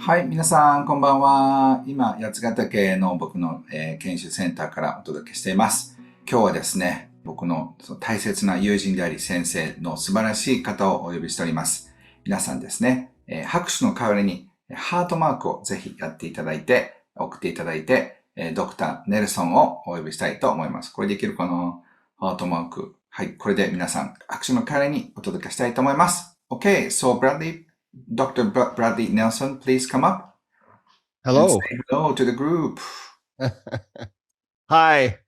はい、皆さん、こんばんは。今、八ヶ岳の僕の、研修センターからお届けしています。今日はですね、僕の大切な友人であり先生の素晴らしい方をお呼びしております。皆さんですね、拍手の代わりにハートマークをぜひやっていただいて、送っていただいて、ドクターネルソンをお呼びしたいと思います。これできるかな？ハートマーク。はい、これで皆さん、拍手の代わりにお届けしたいと思います。Okay, so Dr. Bradley Nelson, please come up and Hello. say hello to the group. Hi.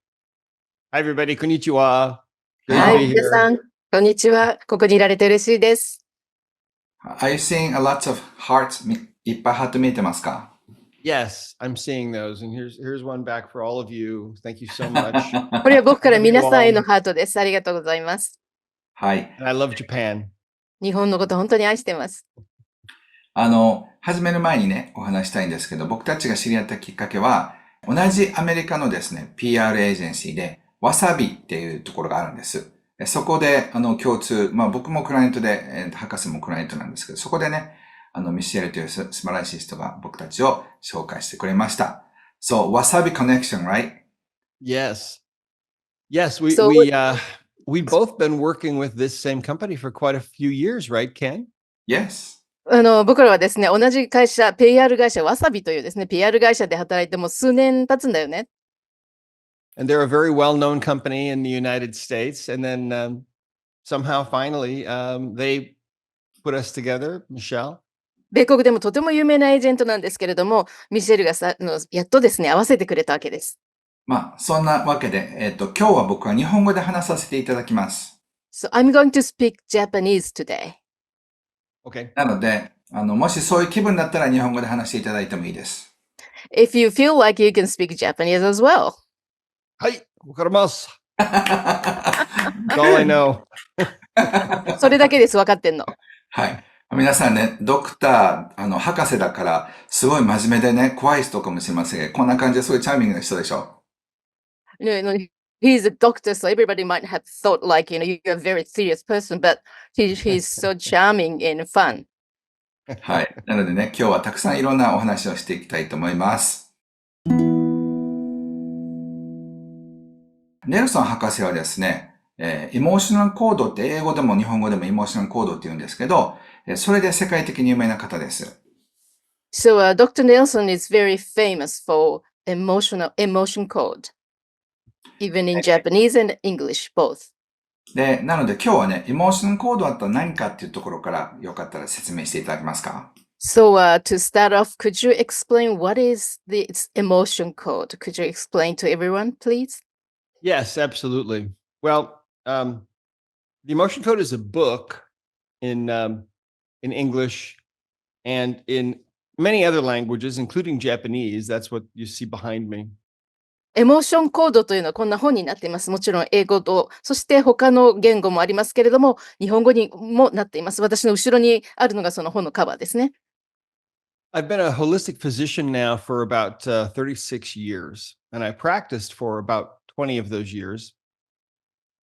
Hi, everybody. Konnichiwa. Great は to い、be 皆さ here. ん、こんにちは。ここにいられて嬉しいです。Are you seeing a lot of hearts? いっぱいハート見えてますか？ Yes, I'm seeing those. And here's one back for all of you. Thank you so much. これは僕から Love you 皆さんへ all. のハートです。ありがとうございます。はい。And I love Japan. 日本のこと本当に愛してます。始める前にね、お話したいんですけど、僕たちが知り合ったきっかけは、同じアメリカのですね、PR エージェンシーで、わさびっていうところがあるんです。そこで、共通、僕もクライアントで、博士もクライアントなんですけど、そこでね、ミシェルという素晴らしい人が僕たちを紹介してくれました。So, Wasabi Connection, right? Yes. Yes, So- we've both been working with this same company for quite a few years, right, Ken? Yes. 僕らはですね、同じ会社、PR 会社、わさびというですね、PR 会社で働いてもう数年経つんだよね。And they're a very well-known company in the United States. And then somehow, finally, they put us together, Michelle. 米国でもとても有名なエージェントなんですけれども、ミシェルがやっとですね、合わせてくれたわけです。そんなわけで、今日は僕は日本語で話させていただきます。So I'm going to speak Japanese today. Okay. なので、もしそういう気分だったら日本語で話していただいてもいいです。If you feel like you can speak Japanese as well. はい、わかります。That's all I know. それだけです、分かってんの。はい。皆さんね、ドクター、博士だから、すごい真面目でね、怖い人かもしれませんが、こんな感じですごいチャーミングな人でしょ。He's a doctor, so everybody might have thought like, you're a very serious person, but he's so charming and fun. はい。なのでね、今日はたくさんいろんなお話をしていきたいと思います。ネルソン博士はですね、エモーショナルコードって英語でも日本語でもエモーショナルコードって言うんですけど、それで世界的に有名な方です。So Dr. Nelson is very famous for emotion code, even in Japanese and English, both. で、なので今日はね、エモーショナルコードは何かっていうところからよかったら説明していただけますか？ So to start off, could you explain what is the emotion code? Could you explain to everyone, please? Yes, absolutely. Well, the emotion code is a book in English and in many other languages, including Japanese. That's what you see behind me. エモーションコードというのはこんな本になっています。もちろん英語と、そして他の言語もありますけれども、日本語にもなっています。私の後ろにあるのがその本のカバーですね。I've been a holistic physician now for about 36 years, and I practiced for about 20 of those years.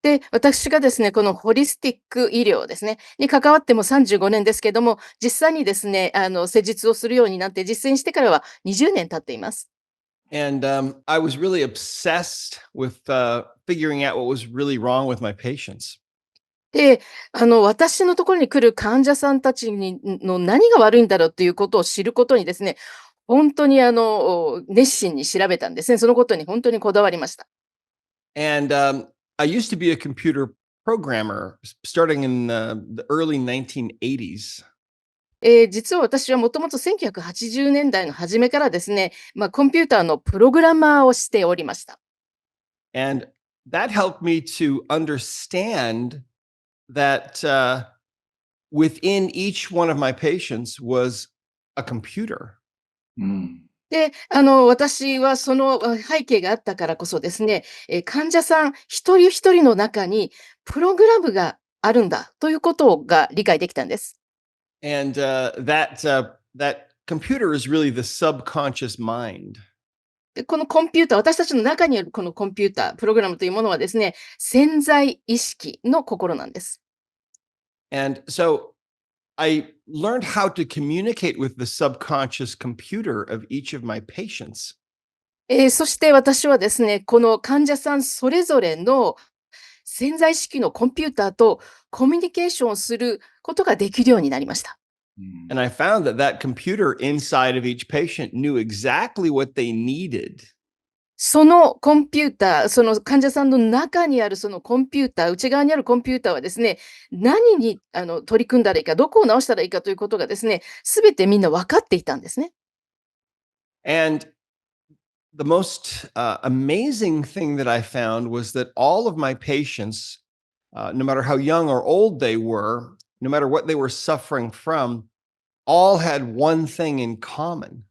で、私がですね、このホリスティック医療ですね、に関わっても35年ですけれども、実際にですね、施術をするようになって実践してからは20年経っています。And I was really obsessed with figuring out what was really wrong with my patients. で、私のところに来る患者さんたちの何が悪いんだろうっていうことを知ることにですね、本当に熱心に調べたんですね。そのことに本当にこだわりました。And I used to be a computer programmer starting in the early 1980s. 実は私はもともと1980年代の初めからですね、コンピューターのプログラマーをしておりました。And that helped me to understand that within each one of my patients was a computer. で、私はその背景があったからこそですね、患者さん一人一人の中にプログラムがあるんだということが理解できたんです。And that computer is really the subconscious mind. でこのコンピューター、私たちの中にあるこのコンピューター、プログラムというものはですね、潜在意識の心なんです。And so I learned how to communicate with the subconscious computer of each of my patients. そして私はですね、この患者さんそれぞれの潜在意識のコンピューターとコミュニケーションをすることができるようになりました。And I found that that computer inside of each patient knew exactly what they needed. そのコンピューター、その患者さんの中にあるそのコンピューター、内側にあるコンピューターはですね、何に取り組んだらいいか、どこを直したらいいかということがですね、すべてみんな分かっていたんですね。And the most amazing thing that I found was that all of my patients, no matter how young or old they were, no matter what they were suffering from, all had one thing in common.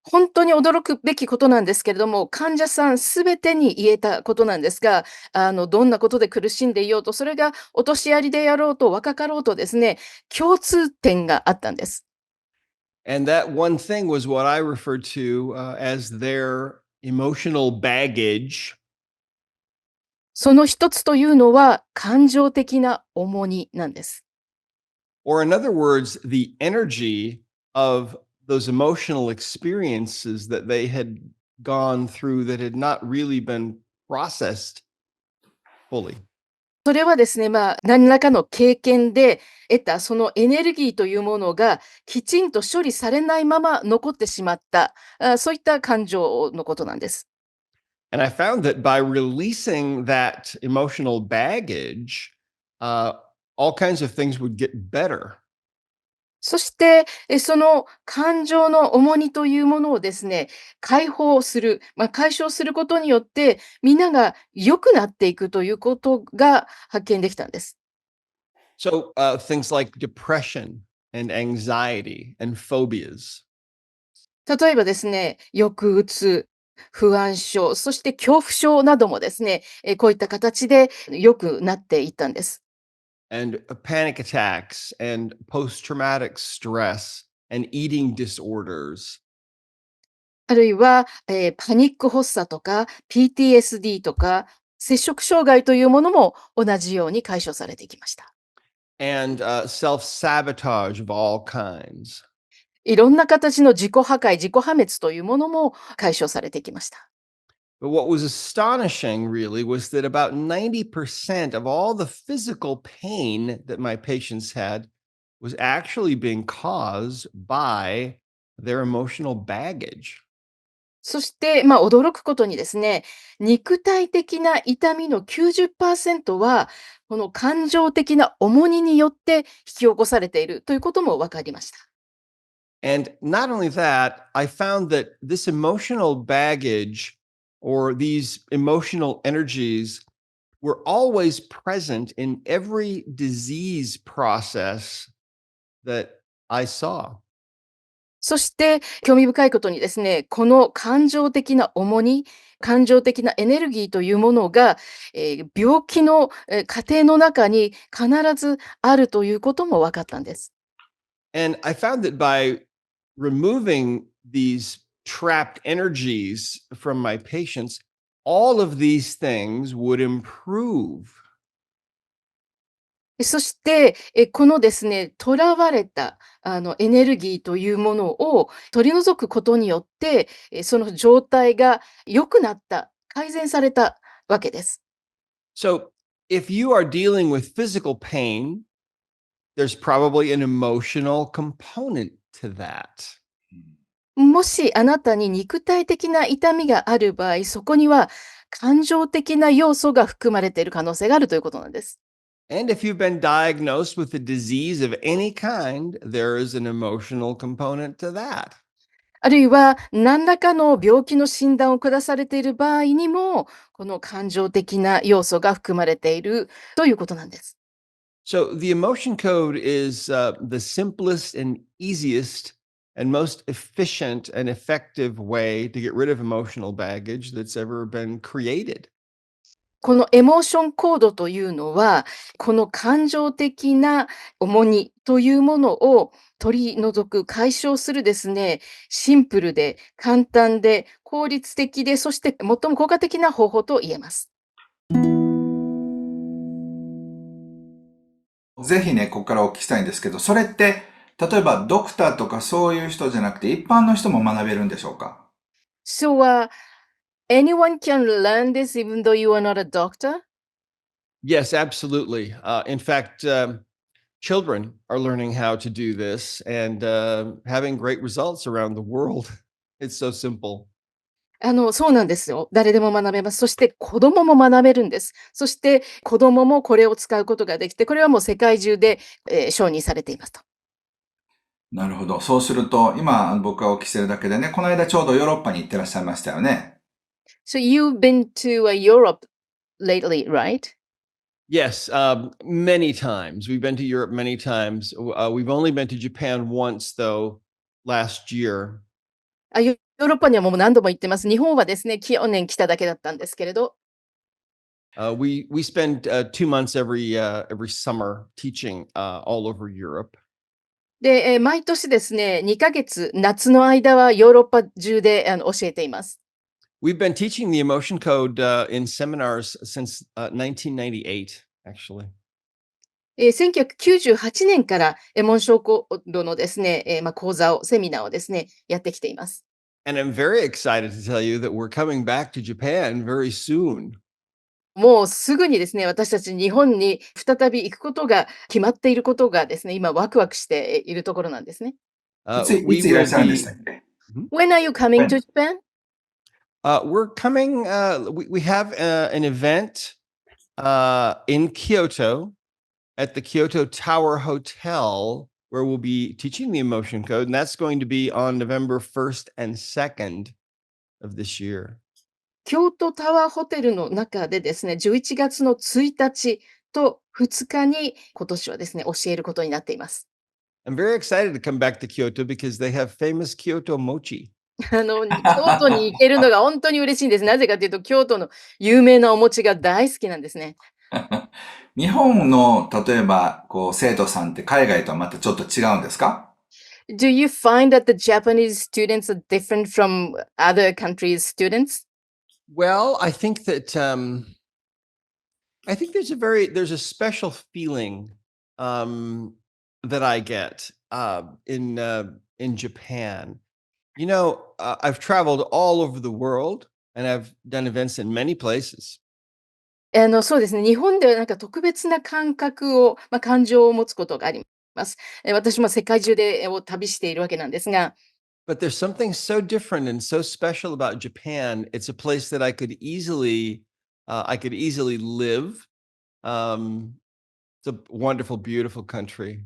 本当に驚くべきことなんですけれども、患者さんすべてに言えたことなんですが、どんなことで苦しんでいようと、それがお年寄りでやろうと若かろうとですね、共通点があったんです。And that one thing was what I referred to as their emotional baggage. その一つというのは、感情的な重荷なんです。Or, in other words, the energy of those emotional experiences that they had gone through that had not really been processed fully. それはですね、何らかの経験で得たそのエネルギーというものがきちんと処理されないまま残ってしまった、そういった感情のことなんです。And I found that by releasing that emotional baggage, all kinds of things would get better. そして、その感情の重荷というものをですね、解放する、解消することによって、みんなが良くなっていくということが発見できたんです。So things like depression and anxiety and phobias. 例えばですね、抑うつ、不安症、そして恐怖症などもですね、こういった形で良くなっていったんです。And panic attacks and post traumatic stress and eating disorders. あるいは、パニック発作とか PTSD とか摂食障害というものも同じように解消されてきました。And self sabotage of all kinds. いろんな形の自己破壊、自己破滅というものも解消されてきました。But what was astonishing really was that about 90% of all the physical pain that my patients had was actually being caused by their emotional baggage. そして、驚くことにですね、肉体的な痛みの 90% は、この感情的な重荷によって引き起こされているということも分かりました。And not only that, I found that this emotional baggage or these emotional energies were always present in every disease process that I saw. そして、興味深いことにですね、この感情的な重荷、感情的なエネルギーというものが、病気の、過程の中に必ずあるということも分かったんです。And I found that by removing these trapped energies from my patients, all of these things would improve. そして、このですね、囚われたエネルギーというものを取り除くことによって、その状態が良くなった、改善されたわけです。So if you are dealing with physical pain, there's probably an emotional component to that. もしあなたに肉体的な痛みがある場合、そこには感情的な要素が含まれている可能性があるということなんです。And if you've been diagnosed with a disease of any kind, there is an emotional component to that. あるいは何らかの病気の診断を下されている場合にも、この感情的な要素が含まれているということなんです。So the emotion code is the simplest and easiest and most efficient and effective way to get rid of emotional baggage that's ever been created. このエモーションコードというのは、この感情的な重荷というものを取り除く、解消するですね、シンプルで簡単で効率的で、そして最も効果的な方法と言えます。ぜひね、ここからお聞きしたいんですけど、それって、例えばドクターとかそういう人じゃなくて、一般の人も学べるんでしょうか？ So, anyone can learn this even though you are not a doctor? Yes, absolutely. In fact, children are learning how to do this and having great results around the world. It's so simple. そうなんですよ。誰でも学べます。そして子供も学べるんです。そして子供もこれを使うことができて、これはもう世界中で、承認されていますと。なるほど。そうすると、今僕がお聞きしてるだけでね、この間ちょうどヨーロッパに行ってらっしゃいましたよね。So you've been to Europe lately, right? Yes, many times. We've been to Europe many times. We've only been to Japan once, though, last year. ヨーロッパにはもう何度も行ってます。日本はですね、去年来ただけだったんですけれど、We spend 2 months every summer teaching all over Europe. で、毎年ですね、2ヶ月、夏の間はヨーロッパ中で教えています。We've been teaching the emotion code in seminars since 1998, actually. 1998年からエモン症コードのですね、講座を、セミナーをですね、やってきています。And I'm very excited to tell you that we're coming back to Japan very soon. もうすぐにですね、私たち日本に再び行くことが決まっていることがですね、今ワクワクしているところなんですね。いつ We いらっ will しゃるんでし be. たっけ？ When are you coming to Japan? We're coming. We have an event in Kyoto at the Kyoto Tower Hotel where we'll be teaching the emotion code, and that's going to be on November 1st and 2nd of this year. 京都タワーホテルの中でですね、11月の1日と2日に今年はですね、教えることになっています。I'm very excited to come back to Kyoto because they have famous Kyoto mochi. 京都に行けるのが本当に嬉しいんです。なぜかというと、京都の有名なお餅が大好きなんですね。日本の、例えば、生徒さんって海外とはまたちょっと違うんですか？ Do you find that the Japanese students are different from other countries' students? Well, I think there's a special feeling that I get in Japan. I've traveled all over the world and I've done events in many places. そうですね。日本ではなんか特別な感覚を、感情を持つことがあります。私も世界中で旅しているわけなんですが、But there's something so different and so special about Japan. It's a place that I could easily live. It's a wonderful, beautiful country.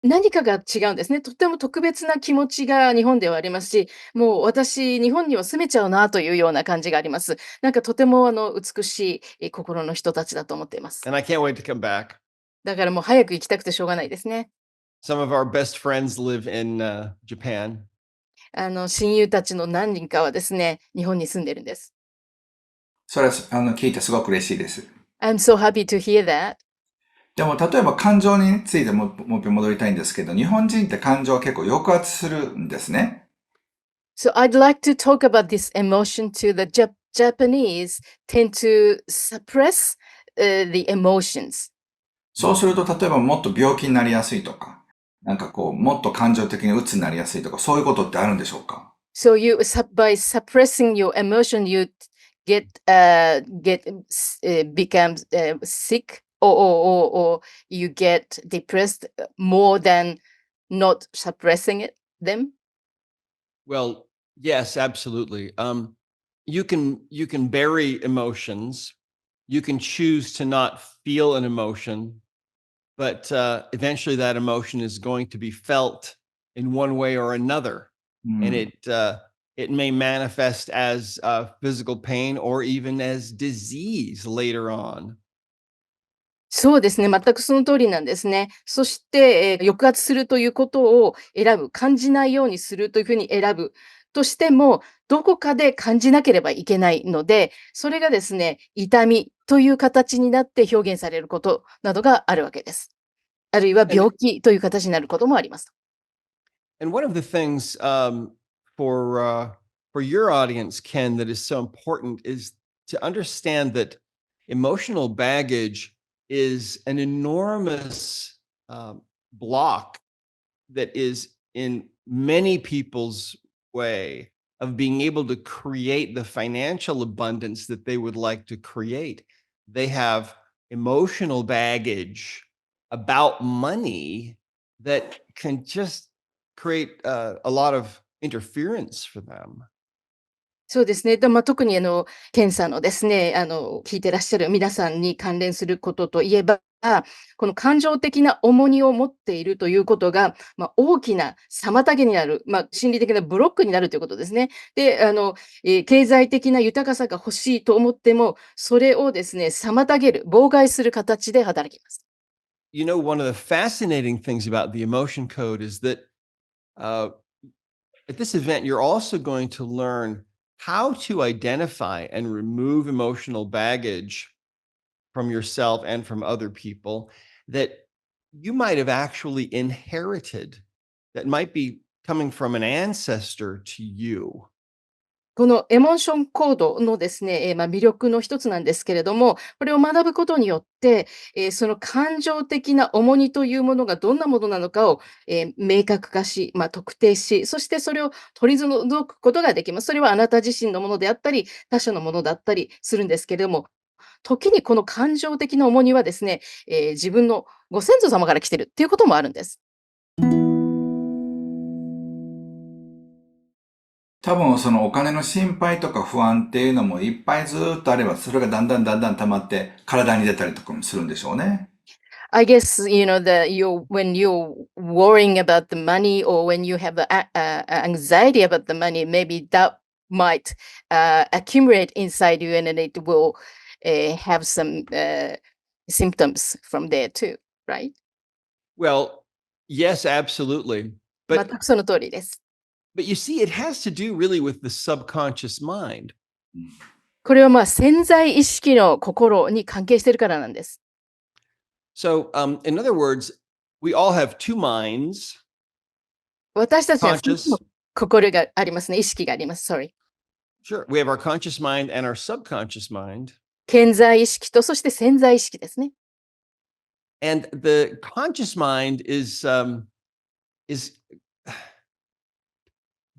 何かが違うんですね。とても特別な気持ちが日本ではありますし、もう私、日本には住めちゃうなというような感じがあります。なんかとても美しい心の人たちだと思っています。And I can't wait to come back. だからもう早く行きたくてしょうがないですね。Some of our best friends live in Japan. 親友たちの何人かはですね、日本に住んでるんです。それは、聞いてすごく嬉しいです。I'm so happy to hear that. でも、例えば感情についてもう一遍戻りたいんですけど、日本人って感情は結構抑圧するんですね。So I'd like to talk about this emotion to the Japanese tend to suppress the emotions. そうすると、例えばもっと病気になりやすいとか、もっと感情的に鬱になりやすいとか、そういうことってあるんでしょうか？ So by suppressing your emotion, you become sick or you get depressed more than not suppressing them. Well, yes, absolutely. You can bury emotions. You can choose to not feel an emotion, but eventually that emotion is going to be felt in one way or another, and it may manifest as physical pain or even as disease later on. そうですね。全くその通りなんですね。そして、抑圧するということを選ぶ、感じないようにするというふうに選ぶとしても、どこかで感じなければいけないので、それがですね、痛みという形になって表現されることなどがあるわけです。あるいは And 病気という形になることもあります。and one of the things for your audience, Ken, that is so important is to understand that emotional baggage is an enormous block that is in many people's way of being able to create the financial abundance that they would like to create. They have emotional baggage about money that can just create a lot of interference for them. そうですね。特にケンさんのですね、聞いてらっしゃる皆さんに関連することといえば、この感情的な重荷を持っているということが、大きな妨げになる、心理的なブロックになるということですね。で、経済的な豊かさが欲しいと思っても、それをですね、妨げる、妨害する形で働きます。You know, one of the fascinating things about the emotion code is that at this event, you're also going to learn how to identify and remove emotional baggage from yourself and from other people that you might have actually inherited, that might be coming from an ancestor to you. このエモーションコードのですね、魅力の一つなんですけれども、これを学ぶことによって、その感情的な重荷というものがどんなものなのかを、明確化し、特定し、そしてそれを取り除くことができます。それはあなた自身のものであったり、他者のものだったりするんですけれども、時にこの感情的な重荷はですね、自分のご先祖様から来てるっていうこともあるんです。多分そのお金の心配とか不安っていうのもいっぱいずーっとあれば、それがだんだん溜まって体に出たりとかもするんでしょうね。I guess when you're worrying about the money or when you have anxiety about the money, maybe that might accumulate inside you and then it will have some symptoms from there too, right? Well, yes, absolutely. 全くその通りです。But you see, it has to do really with the subconscious mind. これは潜在意識の心に関係しているからなんです。So, in other words, we all have two minds. 私たちは2つの Conscious. 心がありますね。意識があります。Sorry. Sure. We have our conscious mind and our subconscious mind. 潜在意識とそして潜在意識ですね。And the conscious mind is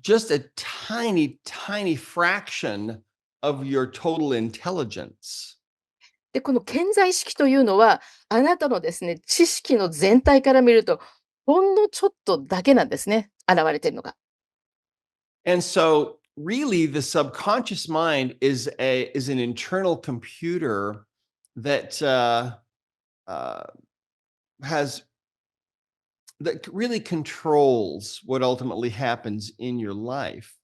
just a tiny, tiny fraction of your total intelligence. で、この潜在意識というのは、あなたのですね、知識の全体から見ると、ほんのちょっとだけなんですね、現れているのが。And so, really, the subconscious mind is an internal computer that that really controls what ultimately happens in your life.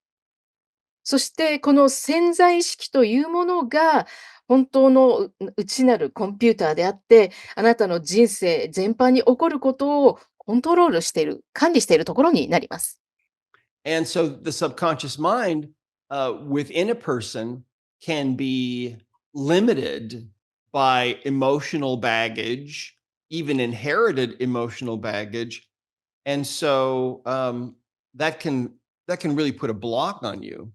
そして、この潜在意識というものが、本当の内なるコンピューターであって、あなたの人生全般に起こることをコントロールしている、管理しているところになります。And so the subconscious mind within a person can be limited by emotional baggage, even inherited emotional baggage. And so that can really put a block on you.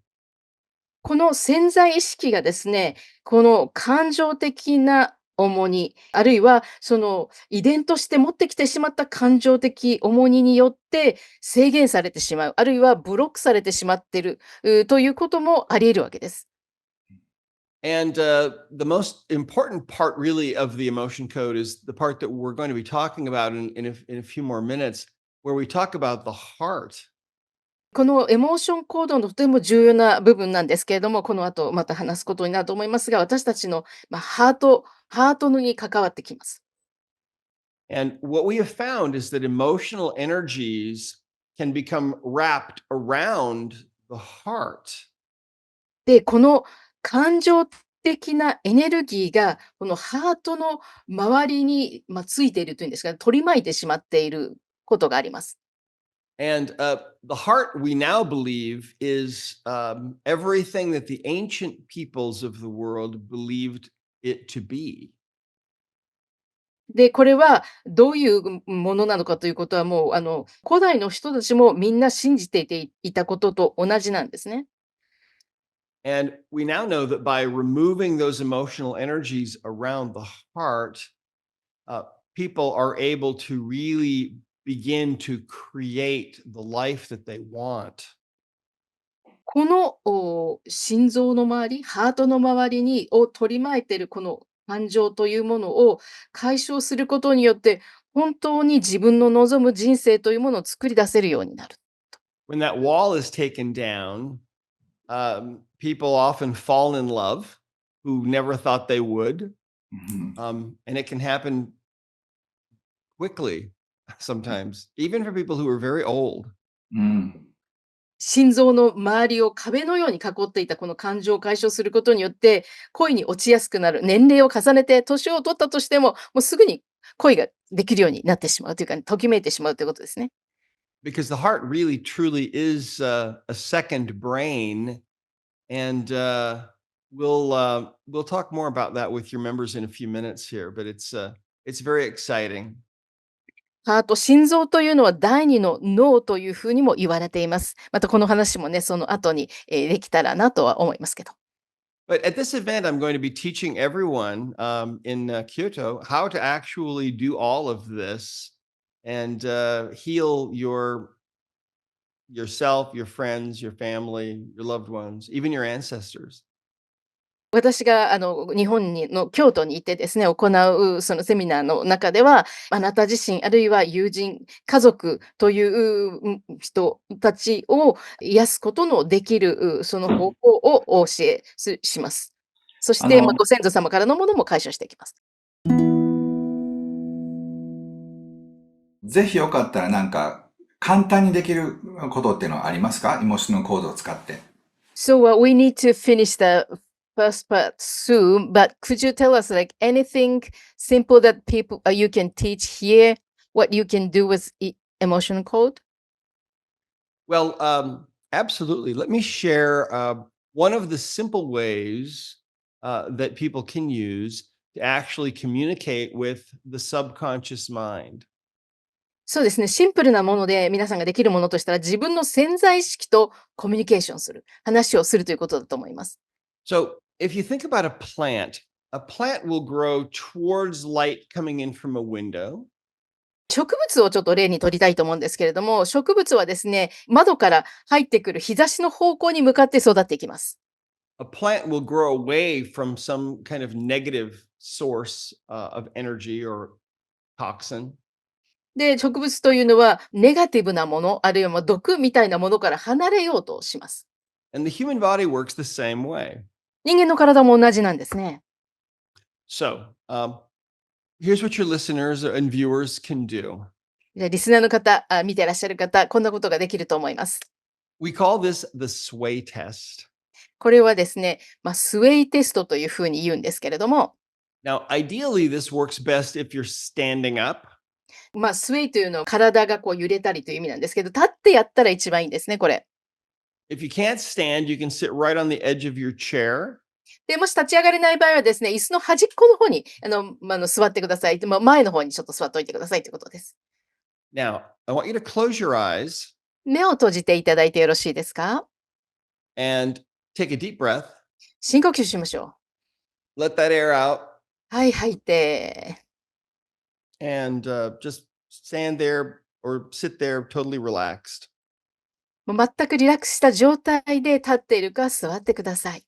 この潜在意識がですね、この感情的な重荷、あるいはその遺伝として持ってきてしまった感情的重荷によって制限されてしまう、あるいはブロックされてしまっているということもあり得るわけです。And the most important part, really, of the emotion code is the part that we're going to be talking about in a few more minutes, where we talk about the heart. このエモーションコードのとても重要な部分なんですけれども、この後また話すことになると思いますが、私たちの、ハートに関わってきます。And what we have found is that emotional energies can become wrapped around the heart. で、この感情的なエネルギーが、このハートの周りに、ついているというんですかね、取り巻いてしまっていることがあります。And the heart, we now believe, is everything that the ancient peoples of the world believed it to be. で、これはどういうものなのかということは、もう古代の人たちもみんな信じていたことと同じなんですね。And we now know that by removing those emotional energies around the heart, people are able to really begin to create the life that they want. この心臓の周り、ハートの周りに取り巻いているこの感情というものを解消することによって、本当に自分の望む人生というものを作り出せるようになる。When that wall is taken down, people often fall in love who never thought they would. And it can happen quickly sometimes, even for people who are very old. 心臓の周りを壁のように囲っていたこの感情を解消することによって、恋に落ちやすくなる。年齢を重ねて年を取ったとしても、もうすぐに恋ができるようになってしまうというか、ときめいてしまうということですね。Because the heart really truly is a second brain. And we'll talk more about that with your members in a few minutes here, but it's very exciting. ハート、心臓というのは第二の脳というふうにも言われています。またこの話もね、その後にできたらなとは思いますけど。But at this event, I'm going to be teaching everyone in Kyoto how to actually do all of this and heal yourself, your friends, your family, your loved ones, even your ancestors. 私が日本の京都に行ってですね、行うそのセミナーの中では、あなた自身、あるいは友人、家族という人たちを癒すことのできるその方法をお教えします。そして、ご先祖様からのものも解消していきます。ぜひよかったらなんか簡単にできることっていうのはありますか？エモーショナルコードを使って。So we need to finish the first part soon, but could you tell us like anything simple that people you can teach here, what you can do with emotional code? Well, absolutely. Let me share one of the simple ways that people can use to actually communicate with the subconscious mind. そうですね。シンプルなもので皆さんができるものとしたら、自分の潜在意識とコミュニケーションする、話をするということだと思います。So, if you think about a plant will grow towards light coming in from a window. 植物をちょっと例に取りたいと思うんですけれども、植物はですね、窓から入ってくる日差しの方向に向かって育っていきます。A plant will grow away from some kind of negative source of energy or toxin. で、植物というのはネガティブなもの、あるいは毒みたいなものから離れようとします。And the human body works the same way. 人間の体も同じなんですね。So, here's what your listeners and viewers can do. じゃあリスナーの方、見てらっしゃる方、こんなことができると思います。We call this the sway test. これはですね、スウェイテストというふうに言うんですけれども、Now, ideally, this works best if you're standing up. スウェイというのは体がこう揺れたりという意味なんですけど、立ってやったら一番いいんですね、これ。If you can't stand, you can sit right on the edge of your chair. で、もし立ち上がれない場合はですね、椅子の端っこの方に座ってください。前の方にちょっと座っておいてくださいということです。Now, I want you to close your eyes 目を閉じていただいてよろしいですか？ and take a deep breath. 深呼吸しましょ Let that air out う。はい、吐いて。and just stand there or sit there totally relaxed. もう全くリラックスした状態で立っているか座ってください。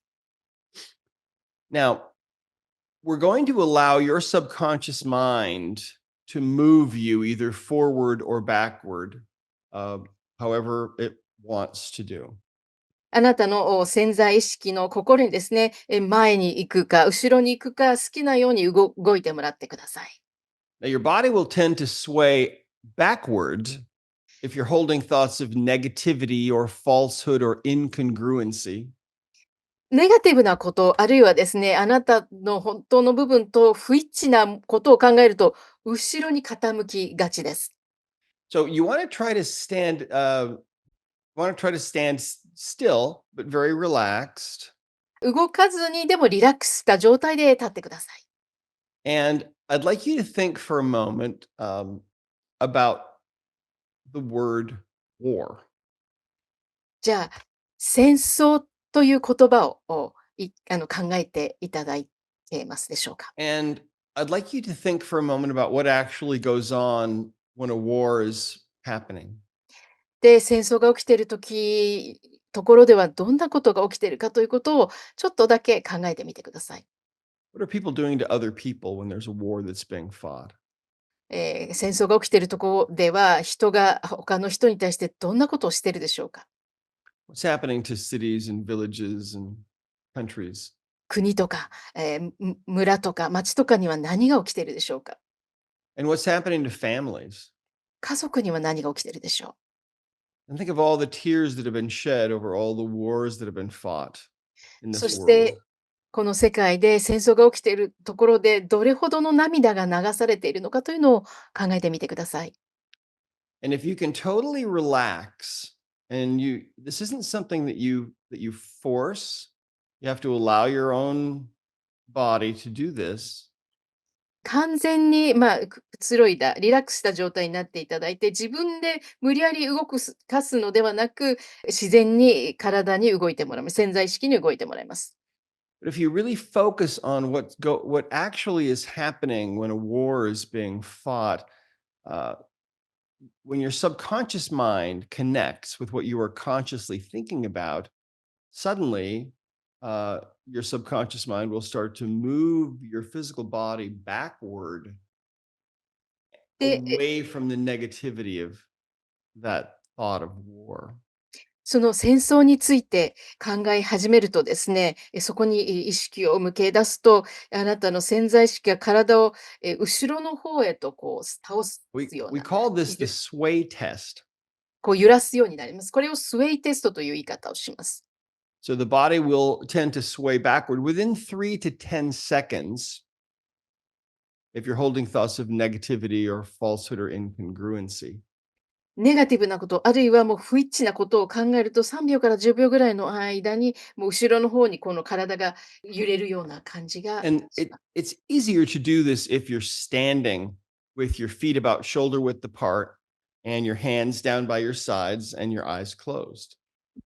Now, we're going to allow your subconscious mind to move you either forward or backward, however it wants to do. あなたの潜在意識の心にですね、前に行くか、後ろに行くか、好きなように動いてもらってください。Now, your body will tend to sway backwards if you're holding thoughts of negativity or falsehood or incongruency. ネガティブなこと、あるいはですね、あなたの本当の部分と不一致なことを考えると、後ろに傾きがちです。So you want to try to stand still, but very relaxed. 動かずにでもリラックスした状態で立ってください。And I'd like you to think for a moment about the word war. じゃあ、戦争という言葉を考えていただいてますでしょうか。And I'd like you to think for a moment about what actually goes on when a war is happening. で、戦争が起きているところではどんなことが起きているかということをちょっとだけ考えてみてください。What are people doing to other people when there's a war that's being fought? 戦争が起きているところでは人が他の人に対してどんなことをしているでしょうか。What's happening to cities and villages and countries? 国とか、村とか町とかには何が起きているでしょうか。And what's happening to families? 家族には何が起きているでしょ And think of all the tears that have been shed over all the wars that have been fought う。in そ this し world. てこの世界で戦争が起きているところでどれほどの涙が流されているのかというのを考えてみてください。And if you can totally relax and this isn't something that you force, you have to allow your own body to do this. 完全に、リラックスした状態になっていただいて、自分で無理やりかすのではなく、自然に体に動いてもらいます。潜在意識に動いてもらいます。But if you really focus on what actually is happening when a war is being fought, uh, when your subconscious mind connects with what you are consciously thinking about, suddenly your subconscious mind will start to move your physical body backward で、away from the negativity of that thought of war. その戦争について考え始めるとですね、そこに意識を向け出すと、あなたの潜在意識が体を後ろの方へとこう倒す We よう we な、call this ゆ the sway test. こう揺らすようになります。これをスウェイテストという言い方をします。So the body will tend to sway backward within 3 to 10 seconds if you're holding thoughts of negativity or falsehood or incongruency. ネガティブなこと、あるいはもう不一致なことを考えると、3秒から10秒ぐらいの間に、もう後ろの方にこの体が揺れるような感じが And します。it's easier to do this if you're standing with your feet about shoulder width apart and your hands down by your sides and your eyes closed.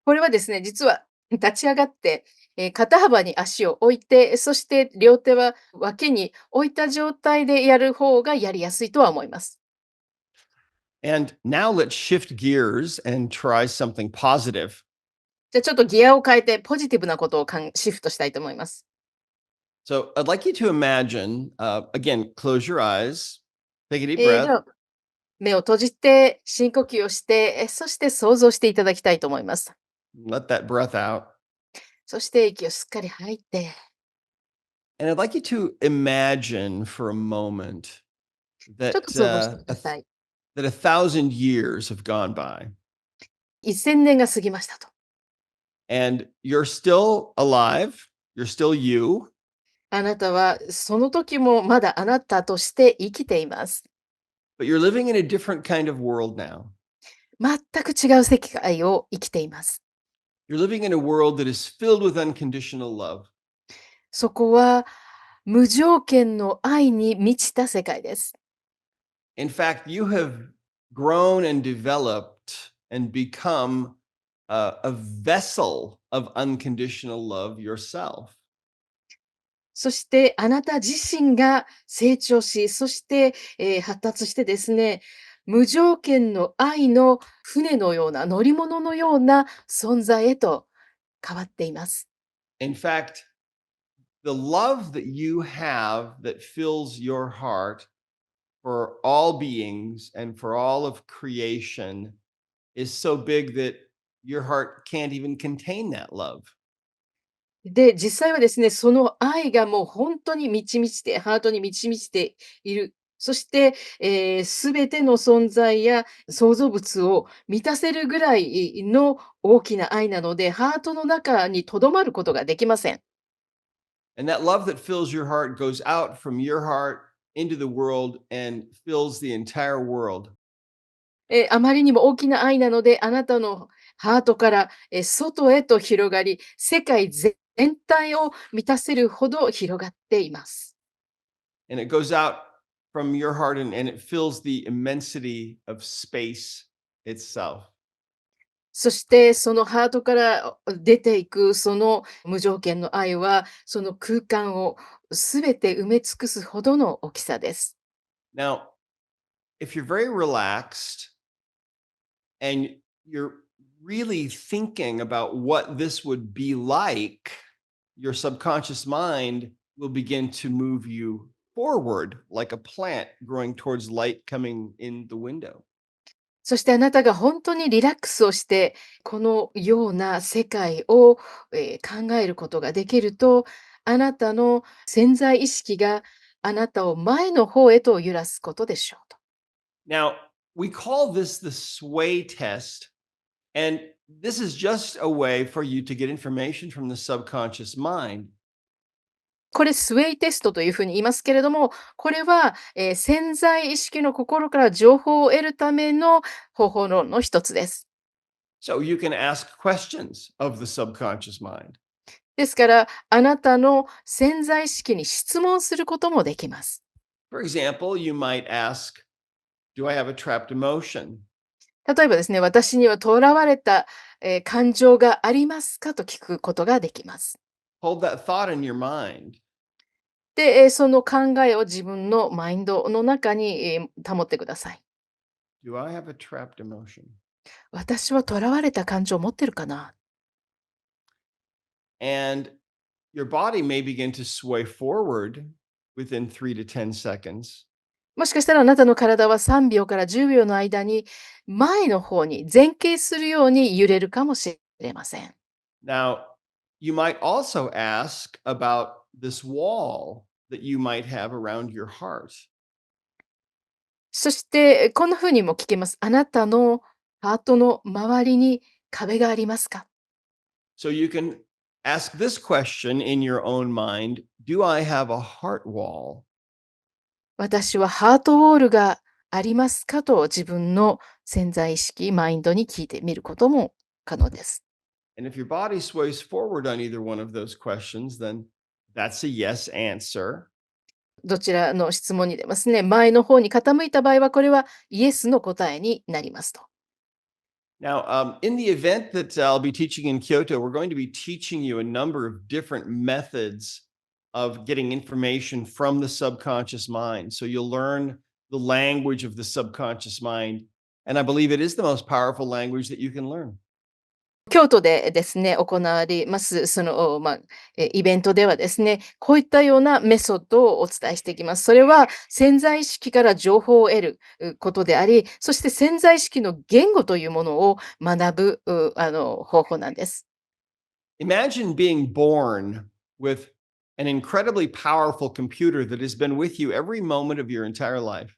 これはですね、実は立ち上がって、肩幅に足を置いて、そして両手は脇に置いた状態でやる方がやりやすいとは思います。And now let's shift gears and try something positive. じゃあちょっとギアを変えてポジティブなことをシフトしたいと思います。So I'd like you to imagine, again, close your eyes, take a deep で breath, は目を閉じて深呼吸をして、そして想像していただきたいと思います。let that breath out. そして息をしっかり吐いて、And I'd like you to imagine for a moment ちょっ that と想像してください。that 1,000 years have gone by 1000年が過ぎましたと。and you're still alive, you're still you, あなたはその時もまだあなたとして生きています。but you're living in a different kind of world now. 全く違う世界を生きています。You're living in a world that is filled with unconditional love. そこは無条件の愛に満ちた世界です。In fact, you have grown and developed and become a vessel of unconditional love yourself. そしてあなた自身が成長し、そして、発達してですね、無条件の愛の船のような乗り物のような存在へと変わっています。In fact, the love that you have that fills your heart for all beings and for all of creation is so big that your heart can't even contain that love. で、実際はですね、その愛がもう本当に満ち満ちて、ハートに満ち満ちている。そして、すべての存在や創造物を満たせるぐらいの大きな愛なので、ハートの中に留まることができません。And that love that fills your heart goes out from your heart into the world and fills the entire world. あまりにも大きな愛なので、あなたのハートから、外へと広がり、世界全体を満たせるほど広がっています。And it goes out from your heart and it fills the immensity of space itself. そしてそのハートから出ていくその無条件の愛は、その空間をすべて埋め尽くすほどの大きさです。Now, if you're very relaxed and you're really thinking about what this would be like, your subconscious mind will begin to move you forward like a plant growing towards light coming in the window. そしてあなたが本当にリラックスをして、このような世界を、考えることができると、あなたの潜在意識があなたを前の方へと揺らすことでしょうと。Now, we call this the sway test, and this is just a way for you to get information from the subconscious mind. これスウェイテストというふうに言いますけれども、これは、潜在意識の心から情報を得るための方法論の一つです。So you can ask questions of the subconscious mind. ですから、あなたの潜在意識に質問することもできます。For example, you might ask, do I have a trapped emotion? 例えばですね、私には囚われた、感情がありますかと聞くことができます。Hold that thought in your mind. で、その考えを自分のマインドの中に、保ってください。Do I have a trapped emotion? 私は囚われた感情を持ってるかな。And your body may begin to sway forward within 3 to 10 seconds. もしかしたらあなたの体は3秒から10秒の間に前の方に前傾するように揺れるかもしれません。Now, you might also ask about this wall that you might have around your heart. そしてこんな風にも聞けます。あなたのハートの周りに壁がありますか？ So you can ask this question in your own mind. Do I have a heart wall? 私はハートウォールがありますかと自分の潜在意識、マインドに聞いてみることも可能です。And if your body sways forward on either one of those questions, then that's a yes answer. どちらの質問に出ますね。前の方に傾いた場合は、これはイエスの答えになりますと。Now, in the event that I'll be teaching in Kyoto, we're going to be teaching you a number of different methods of getting information from the subconscious mind. So you'll learn the language of the subconscious mind. And I believe it is the most powerful language that you can learn. 京都でですね、行われます、その、イベントではですね、こういったようなメソッドをお伝えしていきます。それは潜在意識から情報を得ることであり、そして潜在意識の言語というものを学ぶ方法なんです。Imagine being born with an incredibly powerful computer that has been with you every moment of your entire life.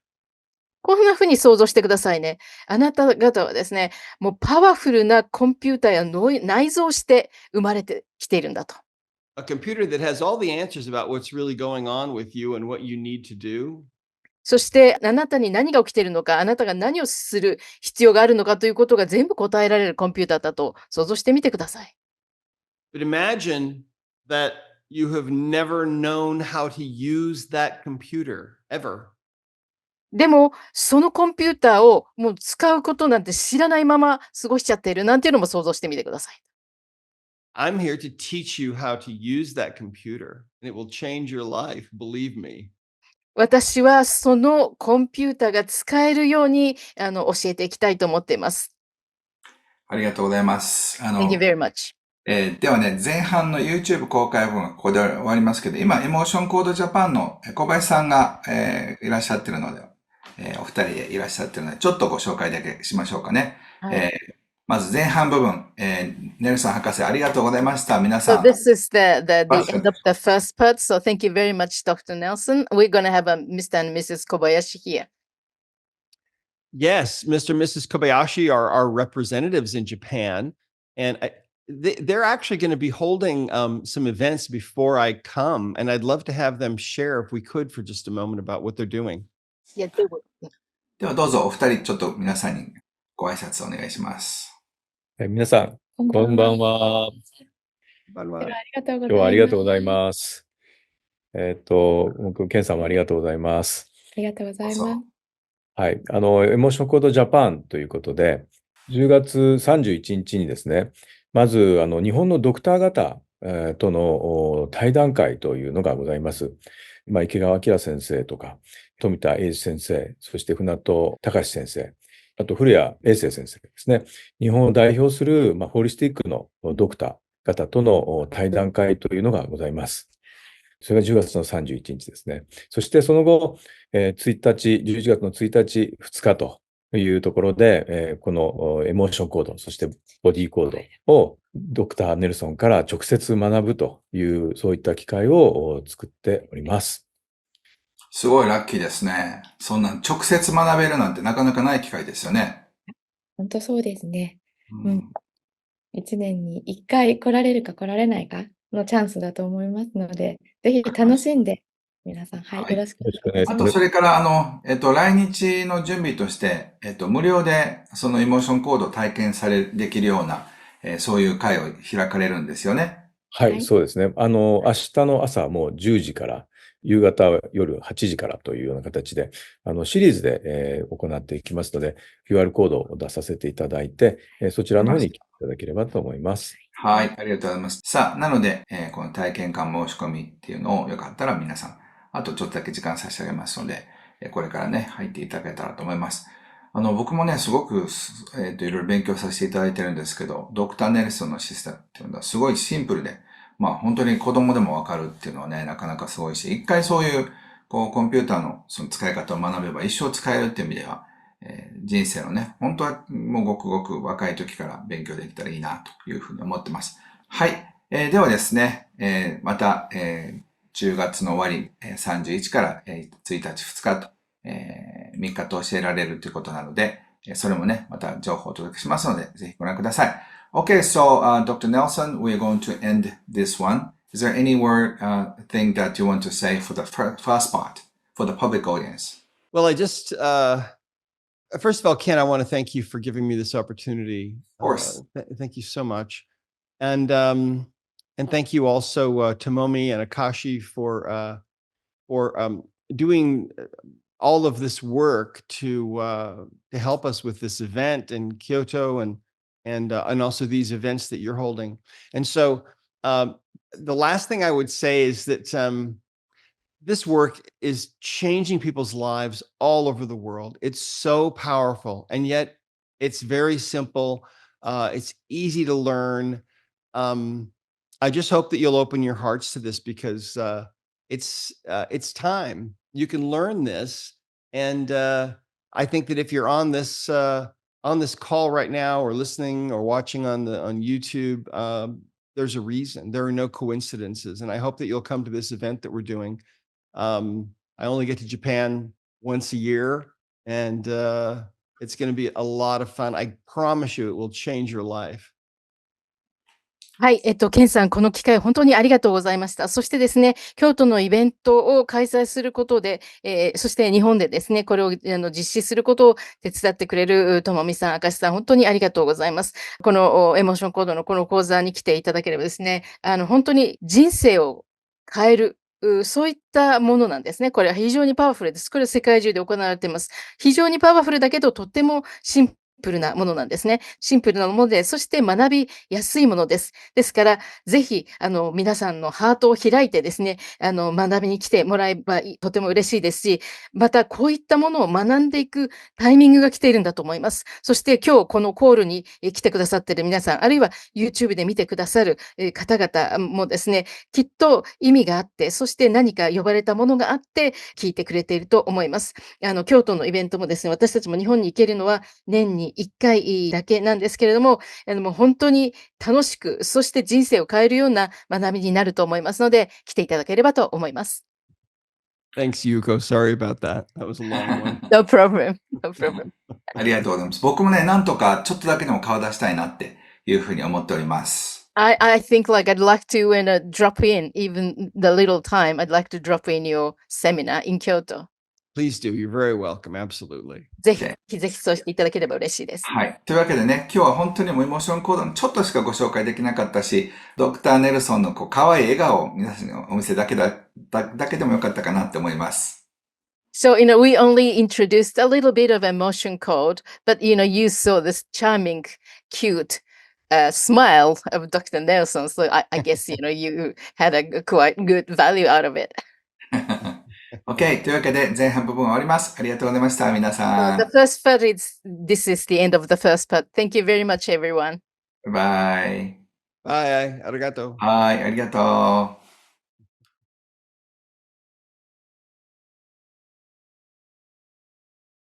こんな風に想像してくださいね。あなた方はですね、もうパワフルなコンピューターや内蔵して生まれてきているんだと。A computer that has all the answers about what's really going on with you and what you need to do. そしてあなたに何が起きているのか、あなたが何をする必要があるのかということが全部答えられるコンピューターだと想像してみてください。But imagine that you have never known how to use that computer ever. でも、そのコンピューターをもう使うことなんて知らないまま過ごしちゃっているなんていうのも想像してみてください。I'm here to teach you how to use that computer, and it will change your life, believe me. 私はそのコンピューターが使えるように教えていきたいと思っています。ありがとうございます。Thank you very much. ではね、前半の YouTube 公開部分はここで終わりますけど、今、エモーションコードジャパンの小林さんが、いらっしゃってるので、お二人でいらっしゃってるので、ちょっとご紹介だけしましょうかね。はい。まず前半部分、ネルソン博士ありがとうございました。皆 So さん。 this is the end of the first part. So thank you very much, Dr. Nelson. We're going to have a Mr. and Mrs. Kobayashi here. Yes, Mr. and Mrs. Kobayashi are our representatives in Japan, and they're actually going to be holding some events before I come, and I'd love to have them share, if we could, for just a moment about what they're doing. Yeah, they will. ではどうぞお二人、ちょっと皆さんにご挨拶お願いします。皆さん、こんばんは。今日はありがとうございます。僕、ケンさんもありがとうございます。ありがとうございます。どうぞ。はい。エモーションコードジャパンということで、10月31日にですね、まず、日本のドクター方との対談会というのがございます。池川明先生とか、富田英二先生、そして船戸隆先生、あと古谷英生先生ですね。日本を代表する、ホリスティックのドクター方との対談会というのがございます。それが10月の31日ですね。そしてその後、11月の1日、2日というところで、このエモーションコード、そしてボディコードをドクター・ネルソンから直接学ぶという、そういった機会を作っております。すごいラッキーですね。そんな直接学べるなんてなかなかない機会ですよね。本当そうですね。1年に1回来られるか来られないかのチャンスだと思いますので、ぜひ楽しんで、皆さん、よろしくお願いします。あと、それから来日の準備として、無料でそのエモーションコードを体験できるような、そういう会を開かれるんですよね。はい、そうですね。明日の朝もう10時から、夕方夜8時からというような形で、シリーズで、行っていきますので、QR コードを出させていただいて、そちらの方に来ていただければと思います。はい、ありがとうございます。さあ、なので、この体験館申し込みっていうのをよかったら皆さん、あとちょっとだけ時間差し上げますので、これからね、入っていただけたらと思います。僕もね、すごく、いろいろ勉強させていただいてるんですけど、ドクター・ネルソンのシステムっていうのはすごいシンプルで、本当に子供でもわかるっていうのはね、なかなかすごいし、一回そういう、コンピューターのその使い方を学べば一生使えるっていう意味では、人生のね、本当はもうごくごく若い時から勉強できたらいいなというふうに思ってます。はい。ではですね、また、10月の終わり、31から、1日2日と、3日と教えられるということなので、それもね、また情報をお届けしますので、ぜひご覧ください。Okay, so Dr. Nelson, we're going to end this one. Is there any thing that you want to say for the first part, for the public audience? Well, I just, first of all, Ken, I want to thank you for giving me this opportunity. Of course. Thank you so much. And thank you also to Momi and Akashi for doing all of this work to help us with this event in Kyoto and also these events that you're holding. And so the last thing I would say is that this work is changing people's lives all over the world. It's so powerful, and yet it's very simple. It's easy to learn. I just hope that you'll open your hearts to this because it's time. You can learn this, and I think that if you're on this call right now, or listening, or watching on YouTube, there's a reason. There are no coincidences, and I hope that you'll come to this event that we're doing. I only get to Japan once a year, and it's going to be a lot of fun. I promise you it will change your life. はい、ケンさん、この機会本当にありがとうございました。そしてですね、京都のイベントを開催することで、そして日本でですね、これを実施することを手伝ってくれるともみさん、明石さん、本当にありがとうございます。このエモーションコードのこの講座に来ていただければですね、本当に人生を変える、そういったものなんですね。これは非常にパワフルです。これは世界中で行われています。非常にパワフルだけど、とってもシンプルなものなんですね。シンプルなもので、そして学びやすいものです。ですから、ぜひ、皆さんのハートを開いてですね、学びに来てもらえばとても嬉しいですし、またこういったものを学んでいくタイミングが来ているんだと思います。そして今日このコールに来てくださっている皆さん、あるいは YouTube で見てくださる方々もですね、きっと意味があって、そして何か呼ばれたものがあって聞いてくれていると思います。京都のイベントもですね、私たちも日本に行けるのは年に1回だけなんですけれども、もう本当に楽しく、そして人生を変えるような学びになると思いますので、来ていただければと思います。Thanks, Yuko. Sorry about that. That was a long one. No problem. No problem. ありがとうございます。僕もね、なんとかちょっとだけでも顔出したいなっていうふうに思っております。I think like I'd like to drop in even the little time. I'd like to drop in your seminar in Kyoto. Please do. You're very welcome. Absolutely. ぜひそうしていただければ嬉しいです。はい。というわけでね、今日は本当にもうエモーションコードのちょっとしかご紹介できなかったし、ドクター・ネルソンの可愛い笑顔を皆さんにお見せだけでもよかったかなって思います。So, we only introduced a little bit of emotion code, but, you saw this charming, cute smile of Dr. Nelson. So I guess, you had a quite good value out of it. OK。というわけで、前半部分終わります。ありがとうございました、皆 So さ the ん。first part this is the end of the first part. Thank you very much, everyone. バイバイ。Bye. Arigato. はい、ありがとう。